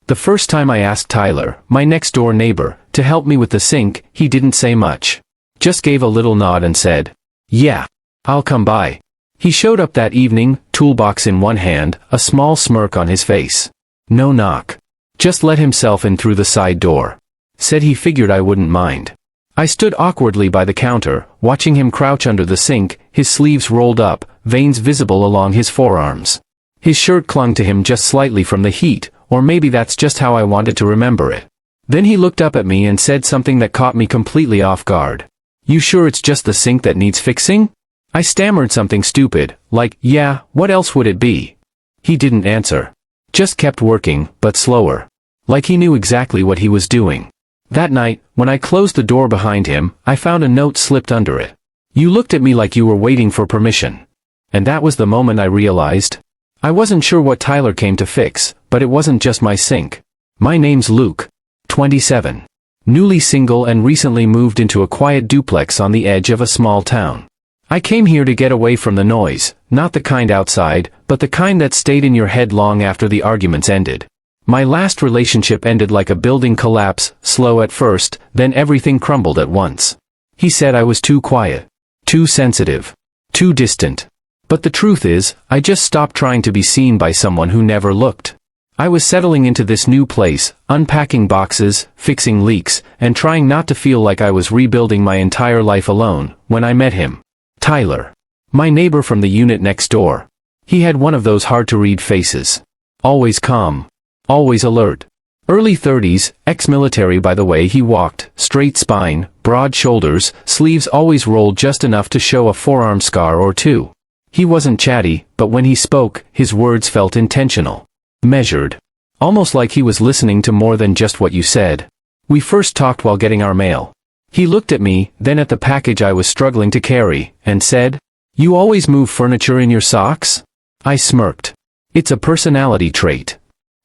The first time I asked Tyler, my next-door neighbor, to help me with the sink, he didn't say much. Just gave a little nod and said, "Yeah, I'll come by." He showed up that evening, toolbox in one hand, a small smirk on his face. No knock. Just let himself in through the side door. Said he figured I wouldn't mind. I stood awkwardly by the counter, watching him crouch under the sink, his sleeves rolled up, veins visible along his forearms. His shirt clung to him just slightly from the heat, or maybe that's just how I wanted to remember it. Then he looked up at me and said something that caught me completely off guard. "You sure it's just the sink that needs fixing?" I stammered something stupid, like, "Yeah, what else would it be?" He didn't answer. Just kept working, but slower. Like he knew exactly what he was doing. That night, when I closed the door behind him, I found a note slipped under it. "You looked at me like you were waiting for permission." And that was the moment I realized. I wasn't sure what Tyler came to fix, but it wasn't just my sink. My name's Luke. 27. Newly single and recently moved into a quiet duplex on the edge of a small town. I came here to get away from the noise, not the kind outside, but the kind that stayed in your head long after the arguments ended. My last relationship ended like a building collapse, slow at first, then everything crumbled at once. He said I was too quiet, too sensitive, too distant. But the truth is, I just stopped trying to be seen by someone who never looked. I was settling into this new place, unpacking boxes, fixing leaks, and trying not to feel like I was rebuilding my entire life alone, when I met him. Tyler. My neighbor from the unit next door. He had one of those hard-to-read faces. Always calm. Always alert. Early 30s, ex-military by the way he walked, straight spine, broad shoulders, sleeves always rolled just enough to show a forearm scar or two. He wasn't chatty, but when he spoke, his words felt intentional. Measured. Almost like he was listening to more than just what you said. We first talked while getting our mail. He looked at me, then at the package I was struggling to carry, and said, "You always move furniture in your socks?" I smirked. "It's a personality trait."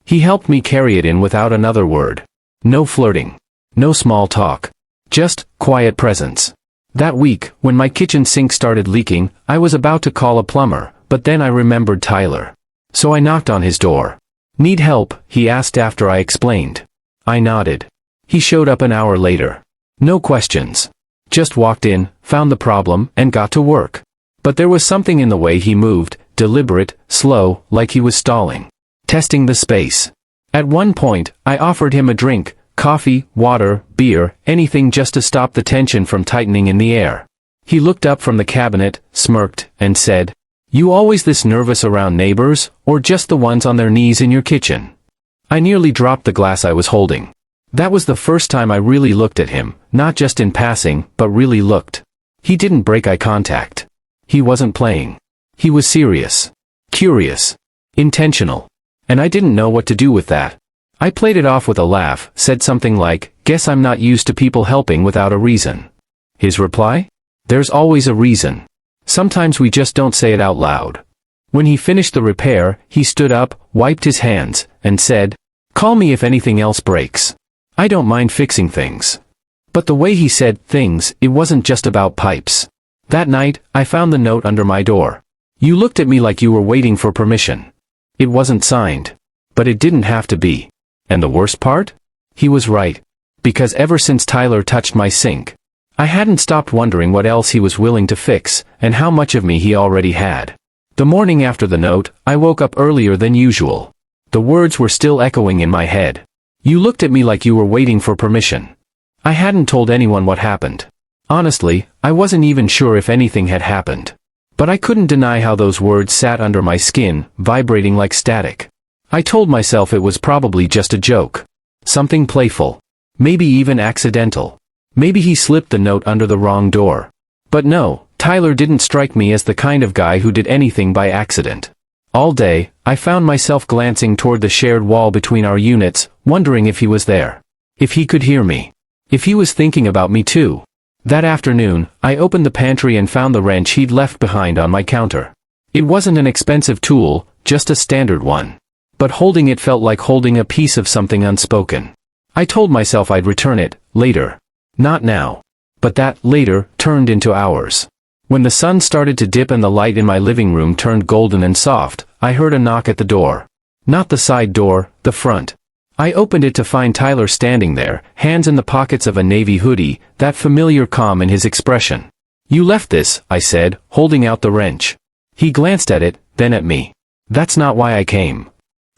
He helped me carry it in without another word. No flirting. No small talk. Just quiet presence. That week, when my kitchen sink started leaking, I was about to call a plumber, but then I remembered Tyler. So I knocked on his door. "Need help?" he asked after I explained. I nodded. He showed up an hour later. No questions. Just walked in, found the problem, and got to work. But there was something in the way he moved, deliberate, slow, like he was stalling. Testing the space. At one point, I offered him a drink, coffee, water, beer, anything just to stop the tension from tightening in the air. He looked up from the cabinet, smirked, and said, "You always this nervous around neighbors, or just the ones on their knees in your kitchen?" I nearly dropped the glass I was holding. That was the first time I really looked at him, not just in passing, but really looked. He didn't break eye contact. He wasn't playing. He was serious. Curious. Intentional. And I didn't know what to do with that. I played it off with a laugh, said something like, "Guess I'm not used to people helping without a reason." His reply? "There's always a reason. Sometimes we just don't say it out loud." When he finished the repair, he stood up, wiped his hands, and said, "Call me if anything else breaks. I don't mind fixing things." But the way he said things, it wasn't just about pipes. That night, I found the note under my door. "You looked at me like you were waiting for permission." It wasn't signed. But it didn't have to be. And the worst part? He was right. Because ever since Tyler touched my sink, I hadn't stopped wondering what else he was willing to fix, and how much of me he already had. The morning after the note, I woke up earlier than usual. The words were still echoing in my head. "You looked at me like you were waiting for permission." I hadn't told anyone what happened. Honestly, I wasn't even sure if anything had happened. But I couldn't deny how those words sat under my skin, vibrating like static. I told myself it was probably just a joke. Something playful. Maybe even accidental. Maybe he slipped the note under the wrong door. But no, Tyler didn't strike me as the kind of guy who did anything by accident. All day, I found myself glancing toward the shared wall between our units, wondering if he was there. If he could hear me. If he was thinking about me too. That afternoon, I opened the pantry and found the wrench he'd left behind on my counter. It wasn't an expensive tool, just a standard one. But holding it felt like holding a piece of something unspoken. I told myself I'd return it, later. Not now. But that, later, turned into hours. When the sun started to dip and the light in my living room turned golden and soft, I heard a knock at the door. Not the side door, the front. I opened it to find Tyler standing there, hands in the pockets of a navy hoodie, that familiar calm in his expression. "You left this," I said, holding out the wrench. He glanced at it, then at me. "That's not why I came."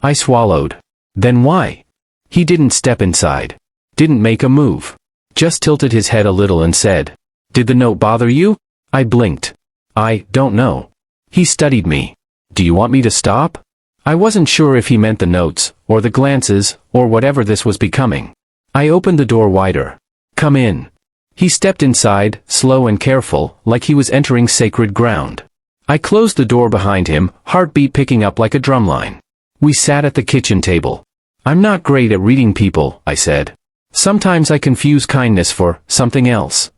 I swallowed. "Then why?" He didn't step inside. Didn't make a move. Just tilted his head a little and said, "Did the note bother you?" I blinked. "I don't know." He studied me. "Do you want me to stop?" I wasn't sure if he meant the notes, or the glances, or whatever this was becoming. I opened the door wider. "Come in." He stepped inside, slow and careful, like he was entering sacred ground. I closed the door behind him, heartbeat picking up like a drumline. We sat at the kitchen table. "I'm not great at reading people," I said. "Sometimes I confuse kindness for something else."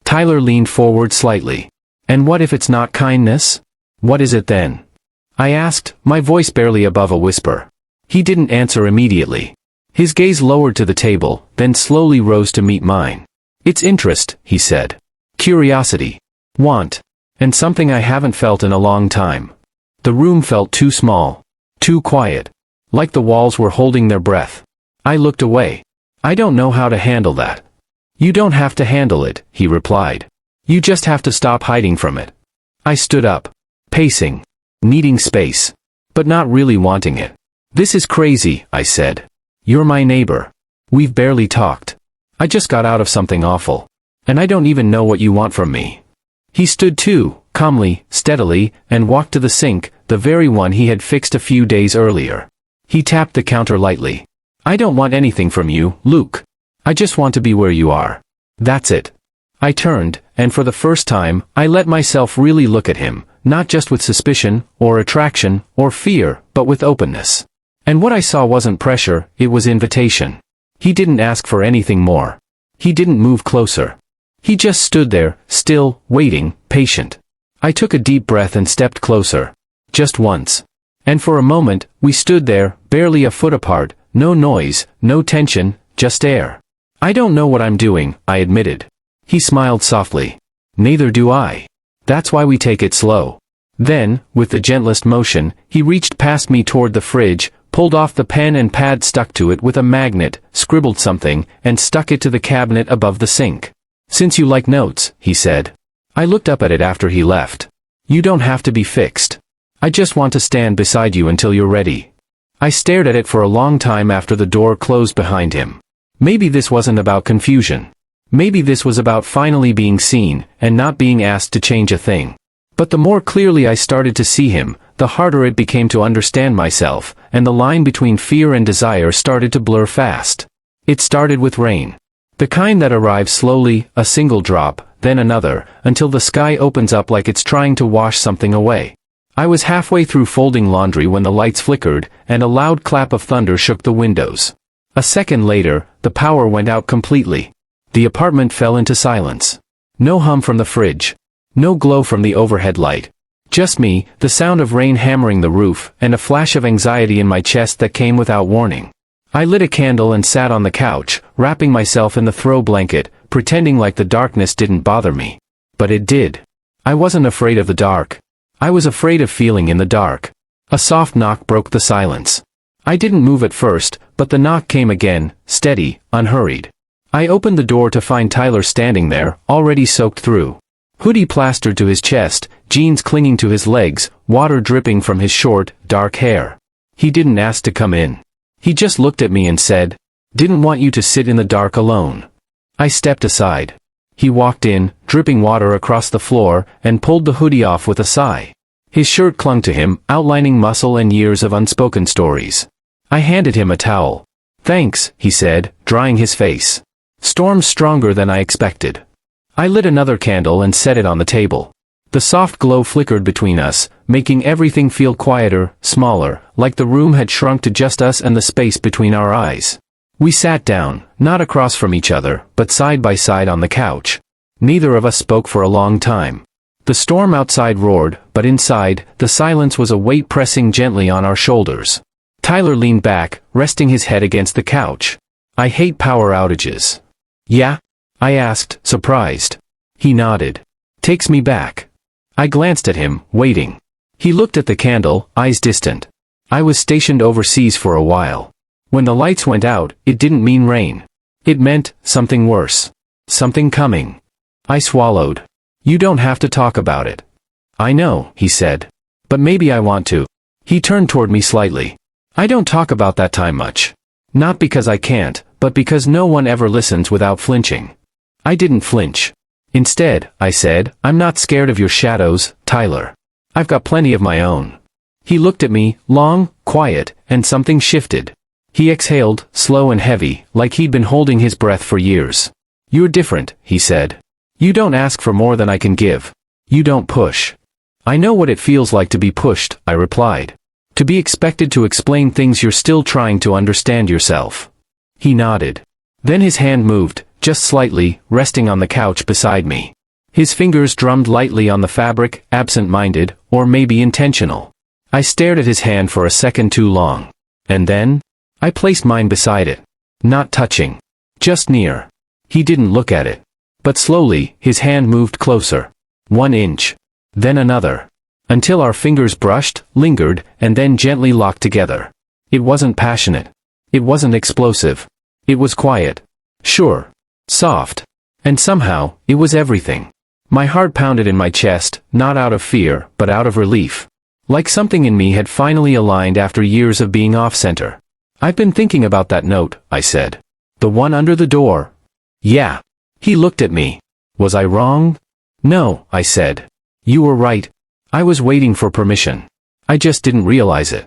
Tyler leaned forward slightly. "And what if it's not kindness? What is it then?" I asked, my voice barely above a whisper. He didn't answer immediately. His gaze lowered to the table, then slowly rose to meet mine. "It's interest," he said. "Curiosity. Want. And something I haven't felt in a long time." The room felt too small. Too quiet. Like the walls were holding their breath. I looked away. "I don't know how to handle that." "You don't have to handle it," he replied. "You just have to stop hiding from it." I stood up. Pacing. Needing space. But not really wanting it. "This is crazy," I said. "You're my neighbor. We've barely talked. I just got out of something awful. And I don't even know what you want from me." He stood too, calmly, steadily, and walked to the sink, the very one he had fixed a few days earlier. He tapped the counter lightly. "I don't want anything from you, Luke. I just want to be where you are. That's it." I turned, and for the first time, I let myself really look at him, not just with suspicion, or attraction, or fear, but with openness. And what I saw wasn't pressure, it was invitation. He didn't ask for anything more. He didn't move closer. He just stood there, still, waiting, patient. I took a deep breath and stepped closer. Just once. And for a moment, we stood there, barely a foot apart, no noise, no tension, just air. "I don't know what I'm doing," I admitted. He smiled softly. "Neither do I. That's why we take it slow." Then, with the gentlest motion, he reached past me toward the fridge, pulled off the pen and pad stuck to it with a magnet, scribbled something, and stuck it to the cabinet above the sink. "Since you like notes," he said. I looked up at it after he left. "You don't have to be fixed. I just want to stand beside you until you're ready." I stared at it for a long time after the door closed behind him. Maybe this wasn't about confusion. Maybe this was about finally being seen, and not being asked to change a thing. But the more clearly I started to see him, the harder it became to understand myself, and the line between fear and desire started to blur fast. It started with rain. The kind that arrives slowly, a single drop, then another, until the sky opens up like it's trying to wash something away. I was halfway through folding laundry when the lights flickered, and a loud clap of thunder shook the windows. A second later, the power went out completely. The apartment fell into silence. No hum from the fridge. No glow from the overhead light. Just me, the sound of rain hammering the roof, and a flash of anxiety in my chest that came without warning. I lit a candle and sat on the couch, wrapping myself in the throw blanket, pretending like the darkness didn't bother me. But it did. I wasn't afraid of the dark. I was afraid of feeling in the dark. A soft knock broke the silence. I didn't move at first, but the knock came again, steady, unhurried. I opened the door to find Tyler standing there, already soaked through. Hoodie plastered to his chest, jeans clinging to his legs, water dripping from his short, dark hair. He didn't ask to come in. He just looked at me and said, "Didn't want you to sit in the dark alone." I stepped aside. He walked in, dripping water across the floor, and pulled the hoodie off with a sigh. His shirt clung to him, outlining muscle and years of unspoken stories. I handed him a towel. "Thanks," he said, drying his face. "Storm's stronger than I expected." I lit another candle and set it on the table. The soft glow flickered between us, making everything feel quieter, smaller, like the room had shrunk to just us and the space between our eyes. We sat down, not across from each other, but side by side on the couch. Neither of us spoke for a long time. The storm outside roared, but inside, the silence was a weight pressing gently on our shoulders. Tyler leaned back, resting his head against the couch. "I hate power outages." "Yeah?" I asked, surprised. He nodded. "Takes me back." I glanced at him, waiting. He looked at the candle, eyes distant. "I was stationed overseas for a while. When the lights went out, it didn't mean rain. It meant something worse. Something coming. I swallowed. You don't have to talk about it. I know, he said. But maybe I want to. He turned toward me slightly. I don't talk about that time much. Not because I can't, but because no one ever listens without flinching. I didn't flinch. Instead, I said, I'm not scared of your shadows, Tyler. I've got plenty of my own. He looked at me, long, quiet, and something shifted. He exhaled, slow and heavy, like he'd been holding his breath for years. You're different, he said. You don't ask for more than I can give. You don't push. I know what it feels like to be pushed, I replied. To be expected to explain things you're still trying to understand yourself. He nodded. Then his hand moved, just slightly, resting on the couch beside me. His fingers drummed lightly on the fabric, absent-minded, or maybe intentional. I stared at his hand for a second too long. And then? I placed mine beside it. Not touching. Just near. He didn't look at it. But slowly, his hand moved closer. 1 inch. Then another. Until our fingers brushed, lingered, and then gently locked together. It wasn't passionate. It wasn't explosive. It was quiet. Sure. Soft. And somehow, it was everything. My heart pounded in my chest, not out of fear, but out of relief. Like something in me had finally aligned after years of being off-center. I've been thinking about that note, I said. The one under the door. Yeah. He looked at me. Was I wrong? No, I said. You were right. I was waiting for permission. I just didn't realize it.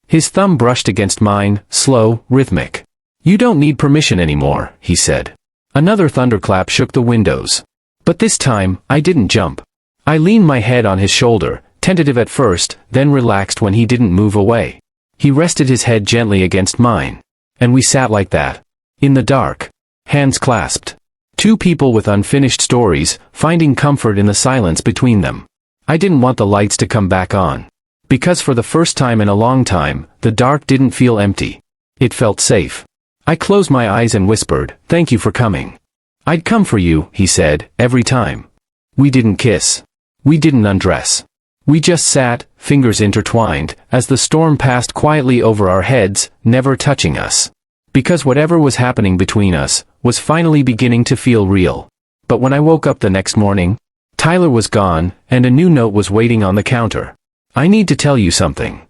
His thumb brushed against mine, slow, rhythmic. You don't need permission anymore, he said. Another thunderclap shook the windows. But this time, I didn't jump. I leaned my head on his shoulder, tentative at first, then relaxed when he didn't move away. He rested his head gently against mine. And we sat like that. In the dark. Hands clasped. Two people with unfinished stories, finding comfort in the silence between them. I didn't want the lights to come back on. Because for the first time in a long time, the dark didn't feel empty. It felt safe. I closed my eyes and whispered, "Thank you for coming." "I'd come for you," he said, every time. We didn't kiss. We didn't undress. We just sat, fingers intertwined, as the storm passed quietly over our heads, never touching us. Because whatever was happening between us, was finally beginning to feel real. But when I woke up the next morning, Tyler was gone, and a new note was waiting on the counter. "I need to tell you something."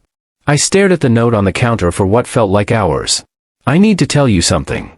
I stared at the note on the counter for what felt like hours. "I need to tell you something."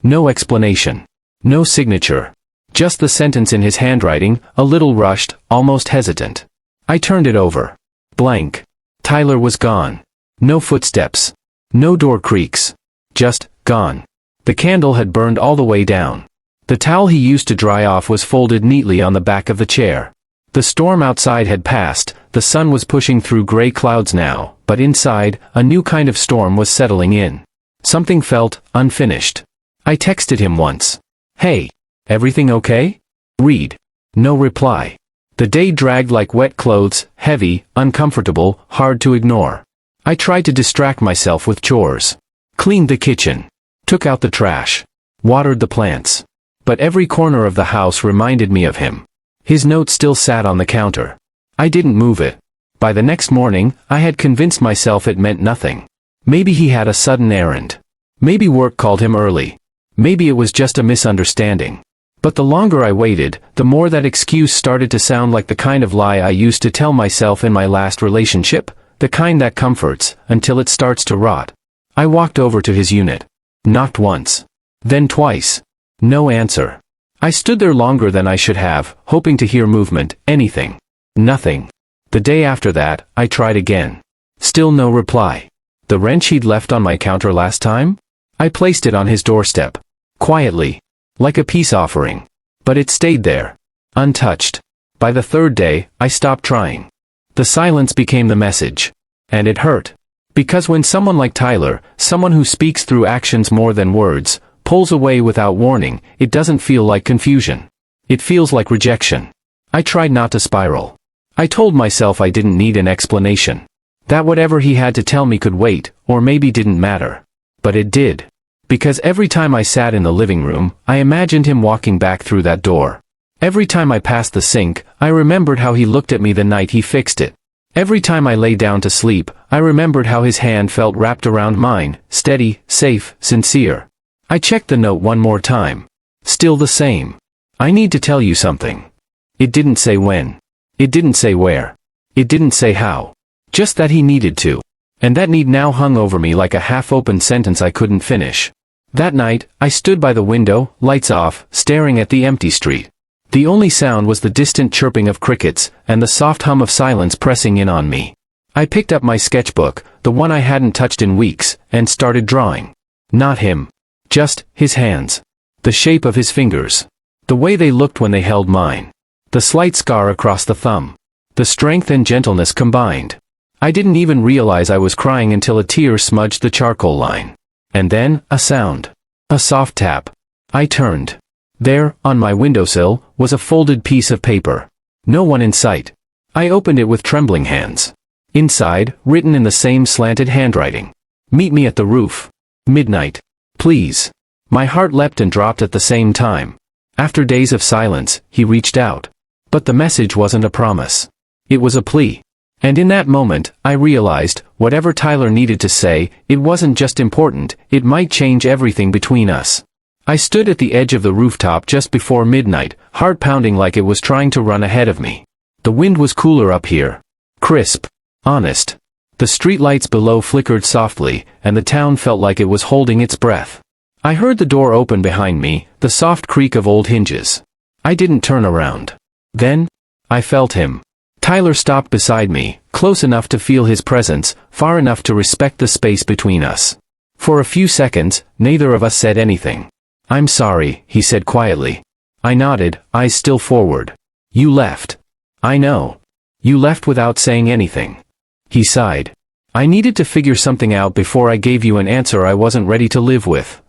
No explanation. No signature. Just the sentence in his handwriting, a little rushed, almost hesitant. I turned it over. Blank. Tyler was gone. No footsteps. No door creaks. Just, gone. The candle had burned all the way down. The towel he used to dry off was folded neatly on the back of the chair. The storm outside had passed, the sun was pushing through gray clouds now, but inside, a new kind of storm was settling in. Something felt unfinished. I texted him once. "Hey, everything okay? Read." No reply. The day dragged like wet clothes, heavy, uncomfortable, hard to ignore. I tried to distract myself with chores. Cleaned the kitchen. Took out the trash. Watered the plants. But every corner of the house reminded me of him. His note still sat on the counter. I didn't move it. By the next morning, I had convinced myself it meant nothing. Maybe he had a sudden errand. Maybe work called him early. Maybe it was just a misunderstanding. But the longer I waited, the more that excuse started to sound like the kind of lie I used to tell myself in my last relationship, the kind that comforts, until it starts to rot. I walked over to his unit. Knocked once. Then twice. No answer. I stood there longer than I should have, hoping to hear movement, anything. Nothing. The day after that, I tried again. Still no reply. The wrench he'd left on my counter last time? I placed it on his doorstep. Quietly. Like a peace offering. But it stayed there. Untouched. By the third day, I stopped trying. The silence became the message. And it hurt. Because when someone like Tyler, someone who speaks through actions more than words, pulls away without warning, it doesn't feel like confusion. It feels like rejection. I tried not to spiral. I told myself I didn't need an explanation. That whatever he had to tell me could wait, or maybe didn't matter. But it did. Because every time I sat in the living room, I imagined him walking back through that door. Every time I passed the sink, I remembered how he looked at me the night he fixed it. Every time I lay down to sleep, I remembered how his hand felt wrapped around mine, steady, safe, sincere. I checked the note one more time. Still the same. I need to tell you something. It didn't say when. It didn't say where. It didn't say how. Just that he needed to. And that need now hung over me like a half-open sentence I couldn't finish. That night, I stood by the window, lights off, staring at the empty street. The only sound was the distant chirping of crickets, and the soft hum of silence pressing in on me. I picked up my sketchbook, the one I hadn't touched in weeks, and started drawing. Not him. Just his hands. The shape of his fingers. The way they looked when they held mine. The slight scar across the thumb. The strength and gentleness combined. I didn't even realize I was crying until a tear smudged the charcoal line. And then, a sound. A soft tap. I turned. There, on my windowsill, was a folded piece of paper. No one in sight. I opened it with trembling hands. Inside, written in the same slanted handwriting. Meet me at the roof. Midnight. Please. My heart leapt and dropped at the same time. After days of silence, he reached out. But the message wasn't a promise. It was a plea. And in that moment, I realized, whatever Tyler needed to say, it wasn't just important, it might change everything between us. I stood at the edge of the rooftop just before midnight, heart pounding like it was trying to run ahead of me. The wind was cooler up here. Crisp. Honest. The streetlights below flickered softly, and the town felt like it was holding its breath. I heard the door open behind me, the soft creak of old hinges. I didn't turn around. Then, I felt him. Tyler stopped beside me, close enough to feel his presence, far enough to respect the space between us. For a few seconds, neither of us said anything. I'm sorry, he said quietly. I nodded, eyes still forward. You left. I know. You left without saying anything. He sighed. I needed to figure something out before I gave you an answer I wasn't ready to live with.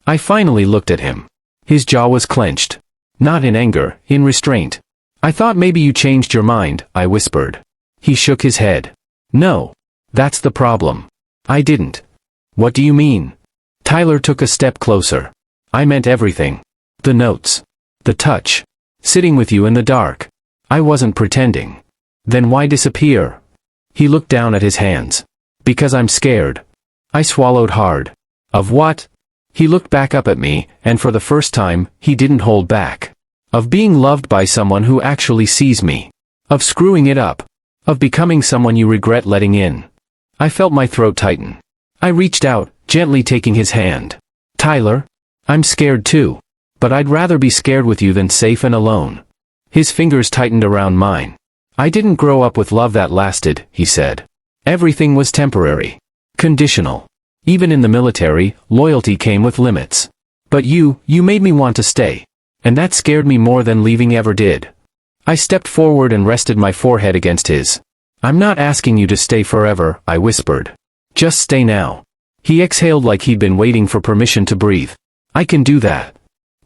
I finally looked at him. His jaw was clenched. Not in anger, in restraint. I thought maybe you changed your mind, I whispered. He shook his head. No. That's the problem. I didn't. What do you mean? Tyler took a step closer. I meant everything. The notes. The touch. Sitting with you in the dark. I wasn't pretending. Then why disappear? He looked down at his hands. Because I'm scared. I swallowed hard. Of what? He looked back up at me, and for the first time, he didn't hold back. Of being loved by someone who actually sees me. Of screwing it up. Of becoming someone you regret letting in. I felt my throat tighten. I reached out, gently taking his hand. Tyler? I'm scared too. But I'd rather be scared with you than safe and alone. His fingers tightened around mine. I didn't grow up with love that lasted, he said. Everything was temporary. Conditional. Even in the military, loyalty came with limits. But you made me want to stay. And that scared me more than leaving ever did. I stepped forward and rested my forehead against his. I'm not asking you to stay forever, I whispered. Just stay now. He exhaled like he'd been waiting for permission to breathe. I can do that.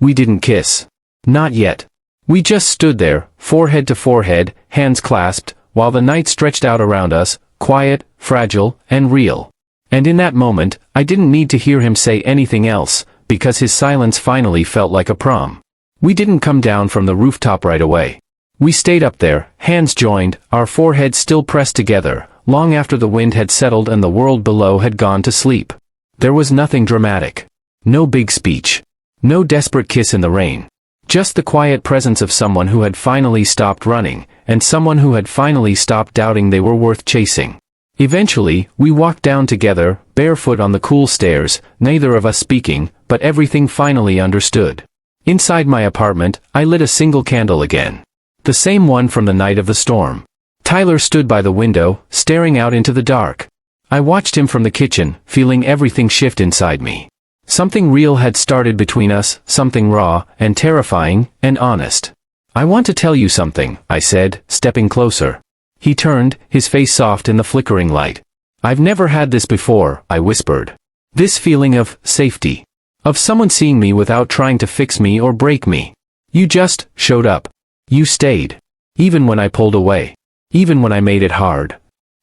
We didn't kiss. Not yet. We just stood there, forehead to forehead, hands clasped, while the night stretched out around us, quiet, fragile, and real. And in that moment, I didn't need to hear him say anything else, because his silence finally felt like a prom. We didn't come down from the rooftop right away. We stayed up there, hands joined, our foreheads still pressed together, long after the wind had settled and the world below had gone to sleep. There was nothing dramatic. No big speech. No desperate kiss in the rain. Just the quiet presence of someone who had finally stopped running, and someone who had finally stopped doubting they were worth chasing. Eventually, we walked down together, barefoot on the cool stairs, neither of us speaking, but everything finally understood. Inside my apartment, I lit a single candle again. The same one from the night of the storm. Tyler stood by the window, staring out into the dark. I watched him from the kitchen, feeling everything shift inside me. Something real had started between us, something raw, and terrifying, and honest. I want to tell you something, I said, stepping closer. He turned, his face soft in the flickering light. I've never had this before, I whispered. This feeling of safety. Of someone seeing me without trying to fix me or break me. You just showed up. You stayed. Even when I pulled away. Even when I made it hard.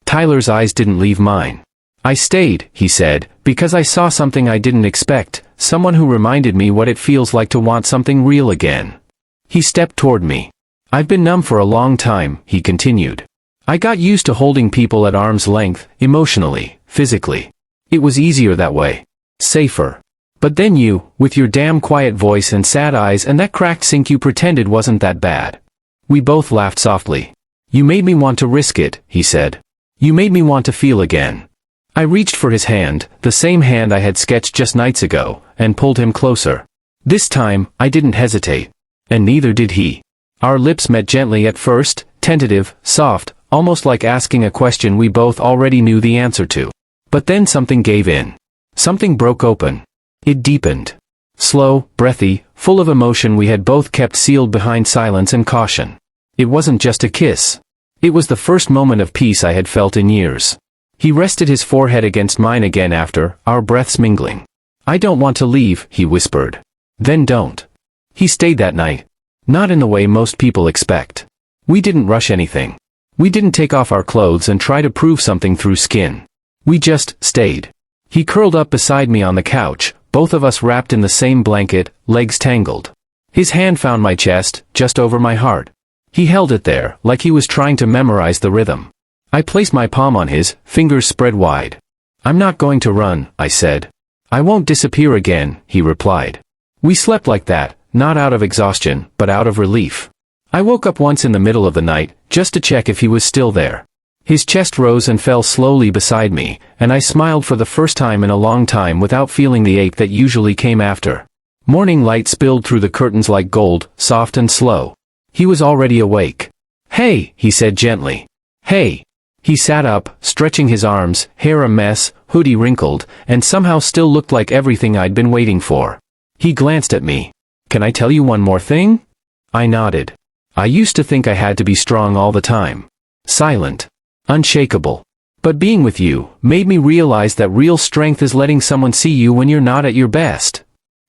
Tyler's eyes didn't leave mine. I stayed, he said, because I saw something I didn't expect, someone who reminded me what it feels like to want something real again. He stepped toward me. I've been numb for a long time, he continued. I got used to holding people at arm's length, emotionally, physically. It was easier that way. Safer. But then you, with your damn quiet voice and sad eyes and that cracked sink you pretended wasn't that bad. We both laughed softly. You made me want to risk it, he said. You made me want to feel again. I reached for his hand, the same hand I had sketched just nights ago, and pulled him closer. This time, I didn't hesitate. And neither did he. Our lips met gently at first, tentative, soft, almost like asking a question we both already knew the answer to. But then something gave in. Something broke open. It deepened. Slow, breathy, full of emotion we had both kept sealed behind silence and caution. It wasn't just a kiss. It was the first moment of peace I had felt in years. He rested his forehead against mine again after, our breaths mingling. I don't want to leave, he whispered. Then don't. He stayed that night. Not in the way most people expect. We didn't rush anything. We didn't take off our clothes and try to prove something through skin. We just stayed. He curled up beside me on the couch, both of us wrapped in the same blanket, legs tangled. His hand found my chest, just over my heart. He held it there, like he was trying to memorize the rhythm. I placed my palm on his, fingers spread wide. I'm not going to run, I said. I won't disappear again, he replied. We slept like that, not out of exhaustion, but out of relief. I woke up once in the middle of the night, just to check if he was still there. His chest rose and fell slowly beside me, and I smiled for the first time in a long time without feeling the ache that usually came after. Morning light spilled through the curtains like gold, soft and slow. He was already awake. Hey, he said gently. Hey. He sat up, stretching his arms, hair a mess, hoodie wrinkled, and somehow still looked like everything I'd been waiting for. He glanced at me. Can I tell you one more thing? I nodded. I used to think I had to be strong all the time. Silent. Unshakable. But being with you made me realize that real strength is letting someone see you when you're not at your best.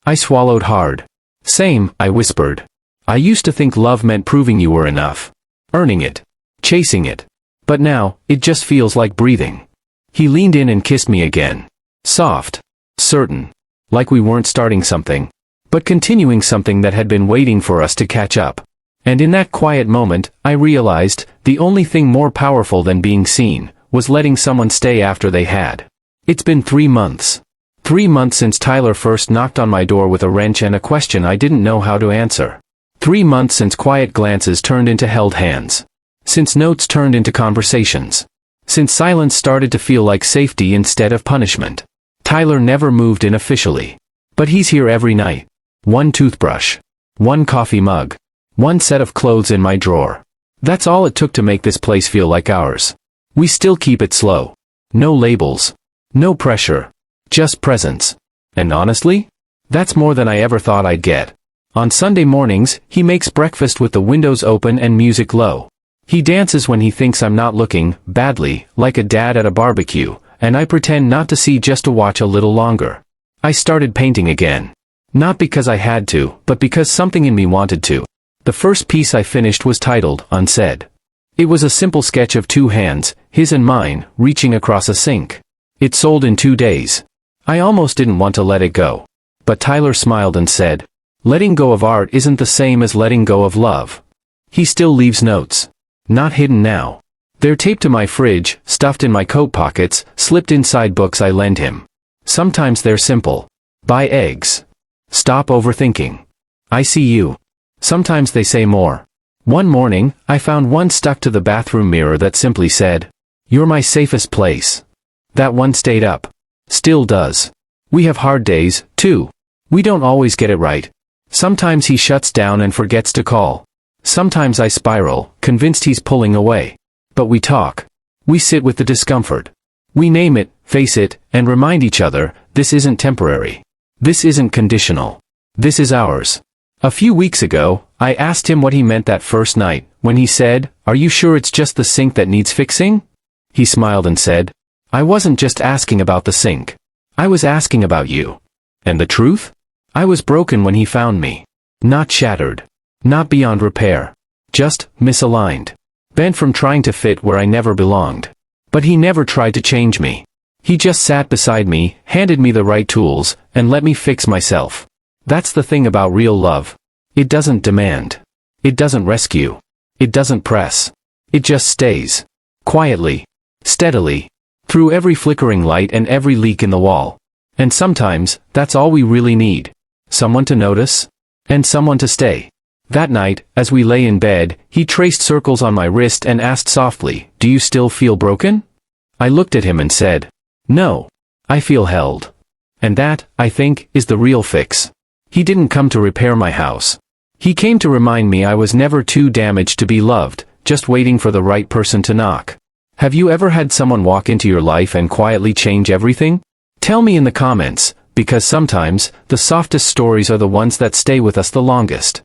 I swallowed hard. Same, I whispered. I used to think love meant proving you were enough. Earning it. Chasing it. But now, it just feels like breathing. He leaned in and kissed me again. Soft. Certain. Like we weren't starting something, but continuing something that had been waiting for us to catch up. And in that quiet moment, I realized, the only thing more powerful than being seen, was letting someone stay after they had. It's been 3 months. 3 months since Tyler first knocked on my door with a wrench and a question I didn't know how to answer. 3 months since quiet glances turned into held hands. Since notes turned into conversations. Since silence started to feel like safety instead of punishment. Tyler never moved in officially. But he's here every night. 1 toothbrush. 1 coffee mug. 1 set of clothes in my drawer. That's all it took to make this place feel like ours. We still keep it slow. No labels. No pressure. Just presence. And honestly, that's more than I ever thought I'd get. On Sunday mornings, he makes breakfast with the windows open and music low. He dances when he thinks I'm not looking, badly, like a dad at a barbecue, and I pretend not to see just to watch a little longer. I started painting again. Not because I had to, but because something in me wanted to. The first piece I finished was titled, Unsaid. It was a simple sketch of 2 hands, his and mine, reaching across a sink. It sold in 2 days. I almost didn't want to let it go. But Tyler smiled and said, letting go of art isn't the same as letting go of love. He still leaves notes. Not hidden now. They're taped to my fridge, stuffed in my coat pockets, slipped inside books I lend him. Sometimes they're simple. Buy eggs. Stop overthinking. I see you. Sometimes they say more. One morning, I found one stuck to the bathroom mirror that simply said, you're my safest place. That one stayed up. Still does. We have hard days, too. We don't always get it right. Sometimes he shuts down and forgets to call. Sometimes I spiral, convinced he's pulling away. But we talk. We sit with the discomfort. We name it, face it, and remind each other, this isn't temporary. This isn't conditional. This is ours. A few weeks ago, I asked him what he meant that first night, when he said, are you sure it's just the sink that needs fixing? He smiled and said, I wasn't just asking about the sink. I was asking about you. And the truth? I was broken when he found me. Not shattered. Not beyond repair. Just misaligned. Bent from trying to fit where I never belonged. But he never tried to change me. He just sat beside me, handed me the right tools, and let me fix myself. That's the thing about real love. It doesn't demand. It doesn't rescue. It doesn't press. It just stays. Quietly. Steadily. Through every flickering light and every leak in the wall. And sometimes, that's all we really need. Someone to notice. And someone to stay. That night, as we lay in bed, he traced circles on my wrist and asked softly, "Do you still feel broken?" I looked at him and said, "No. I feel held." And that, I think, is the real fix. He didn't come to repair my house. He came to remind me I was never too damaged to be loved, just waiting for the right person to knock. Have you ever had someone walk into your life and quietly change everything? Tell me in the comments, because sometimes, the softest stories are the ones that stay with us the longest.